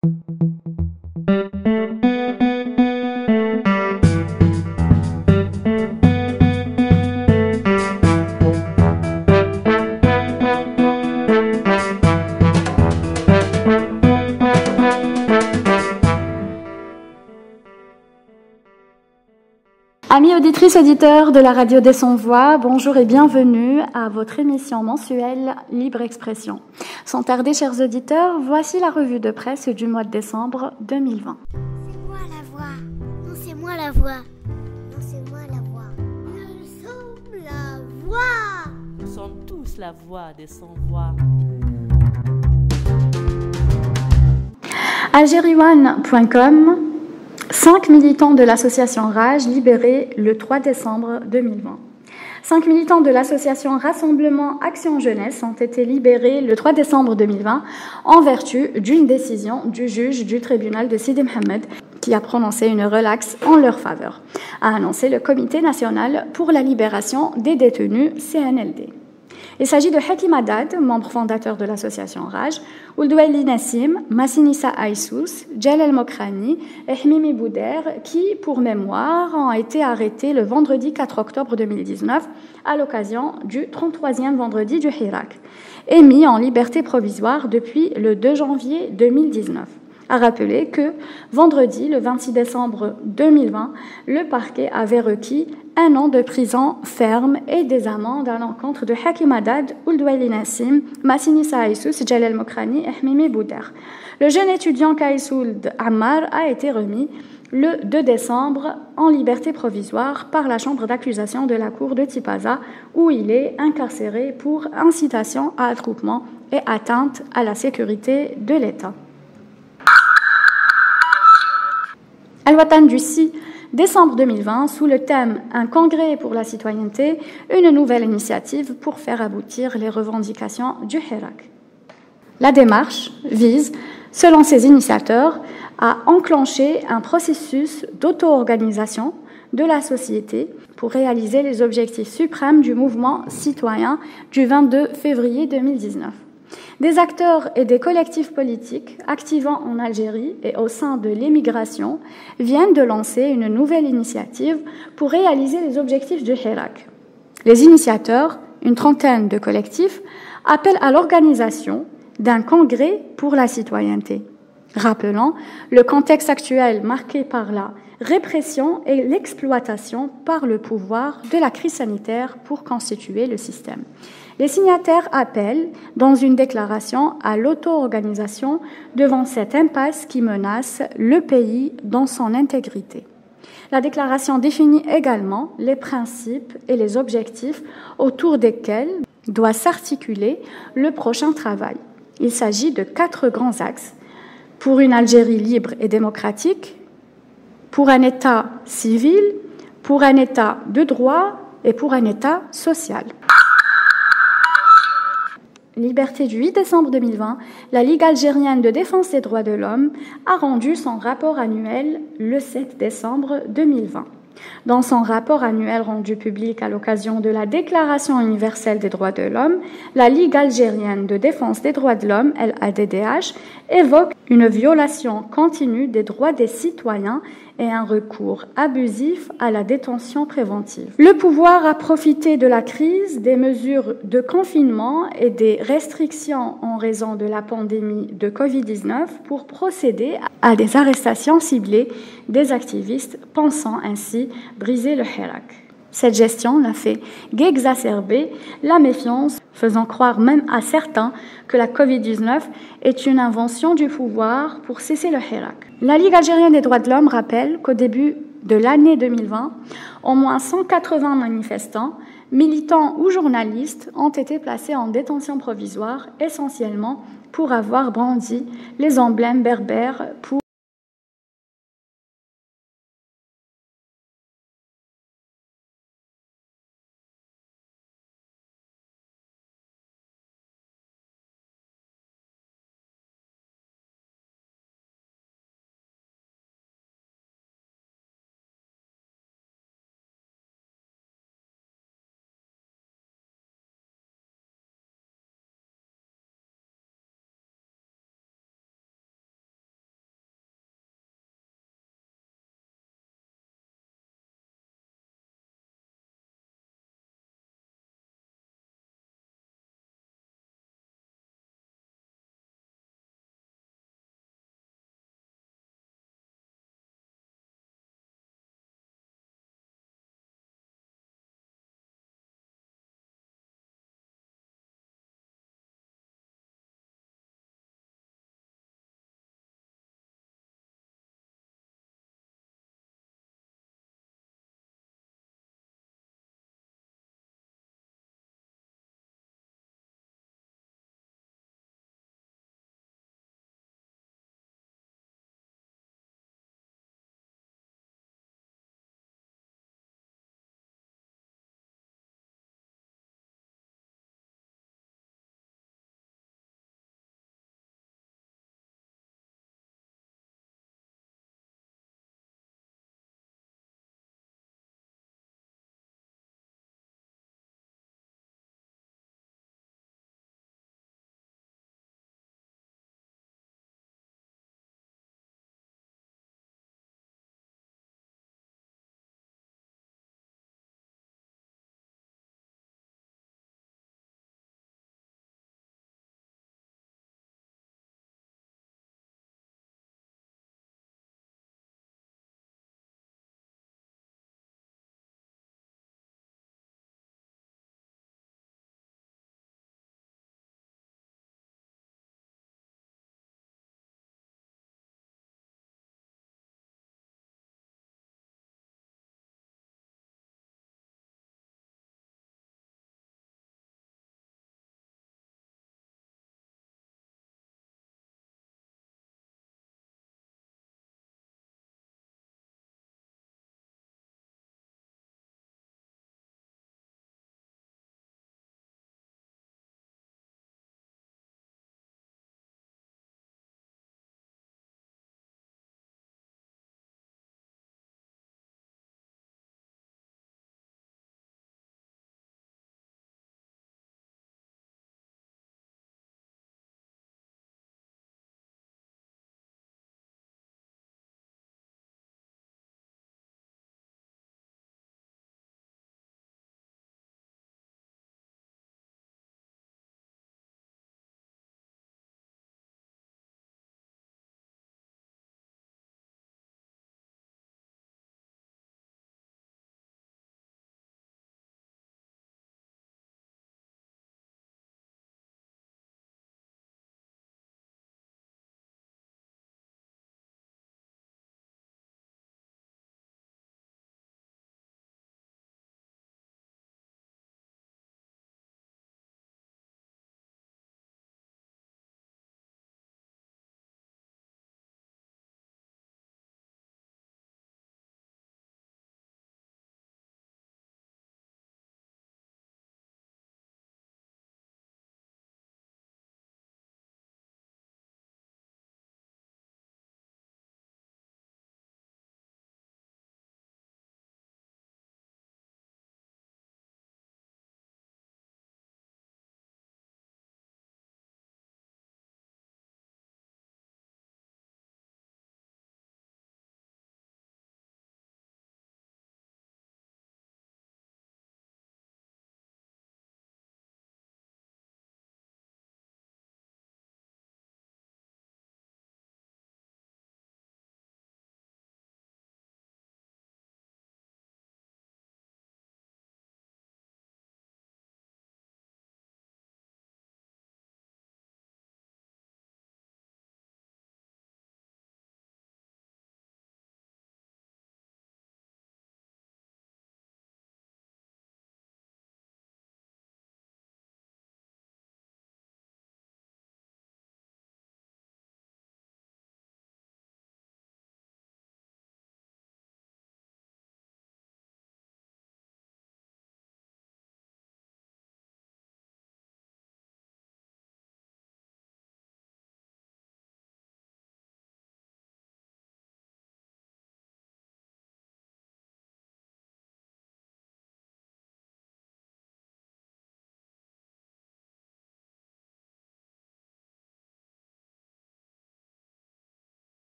Amis auditrices, auditeurs de la radio des Sans-Voix, bonjour et bienvenue à votre émission mensuelle Libre Expression. Sans tarder, chers auditeurs, voici la revue de presse du mois de décembre 2020. C'est moi la voix. Non, c'est moi la voix. Non, c'est moi la voix. Nous sommes la voix. Nous sommes tous la voix des Sans-Voix. Algérioane.com. 5 militants de l'association RAGE libérés le 3 décembre 2020. 5 militants de l'association Rassemblement Action Jeunesse ont été libérés le 3 décembre 2020 en vertu d'une décision du juge du tribunal de Sidi Mohamed qui a prononcé une relaxe en leur faveur, a annoncé le Comité national pour la libération des détenus CNLD. Il s'agit de Hakim Haddad, membre fondateur de l'association RAGE, Ouldouaili Nassim, Massinissa Aïssous, Jalal Mokrani et Hmimi Bouder, qui, pour mémoire, ont été arrêtés le vendredi 4 octobre 2019 à l'occasion du 33e vendredi du Hirak et mis en liberté provisoire depuis le 2 janvier 2019. À rappeler que vendredi, le 26 décembre 2020, le parquet avait requis 1 an de prison ferme et des amendes à l'encontre de Hakim Haddad, Ouldouaili Nassim, Massinissa Aïssous, Jalal Mokrani et Hmimi Bouder. Le jeune étudiant Kaïsould Ammar a été remis le 2 décembre en liberté provisoire par la chambre d'accusation de la cour de Tipaza, où il est incarcéré pour incitation à attroupement et atteinte à la sécurité de l'État. Al-Watan du 6 décembre 2020, sous le thème « Un congrès pour la citoyenneté », une nouvelle initiative pour faire aboutir les revendications du Hirak. La démarche vise, selon ses initiateurs, à enclencher un processus d'auto-organisation de la société pour réaliser les objectifs suprêmes du mouvement citoyen du 22 février 2019. Des acteurs et des collectifs politiques activant en Algérie et au sein de l'émigration viennent de lancer une nouvelle initiative pour réaliser les objectifs du Hirak. Les initiateurs, une trentaine de collectifs, appellent à l'organisation d'un congrès pour la citoyenneté, rappelant le contexte actuel marqué par la répression et l'exploitation par le pouvoir de la crise sanitaire pour constituer le système. Les signataires appellent, dans une déclaration, à l'auto-organisation devant cette impasse qui menace le pays dans son intégrité. La déclaration définit également les principes et les objectifs autour desquels doit s'articuler le prochain travail. Il s'agit de 4 grands axes: pour une Algérie libre et démocratique, pour un État civil, pour un État de droit et pour un État social. Liberté du 8 décembre 2020, la Ligue algérienne de défense des droits de l'homme a rendu son rapport annuel le 7 décembre 2020. Dans son rapport annuel rendu public à l'occasion de la Déclaration universelle des droits de l'homme, la Ligue algérienne de défense des droits de l'homme, LADDH, évoque une violation continue des droits des citoyens et un recours abusif à la détention préventive. Le pouvoir a profité de la crise, des mesures de confinement et des restrictions en raison de la pandémie de Covid-19 pour procéder à des arrestations ciblées des activistes, pensant ainsi briser le Hirak. Cette gestion n'a fait qu'exacerber la méfiance, faisant croire même à certains que la Covid-19 est une invention du pouvoir pour cesser le Hirak. La Ligue algérienne des droits de l'homme rappelle qu'au début de l'année 2020, au moins 180 manifestants, militants ou journalistes ont été placés en détention provisoire, essentiellement pour avoir brandi les emblèmes berbères pour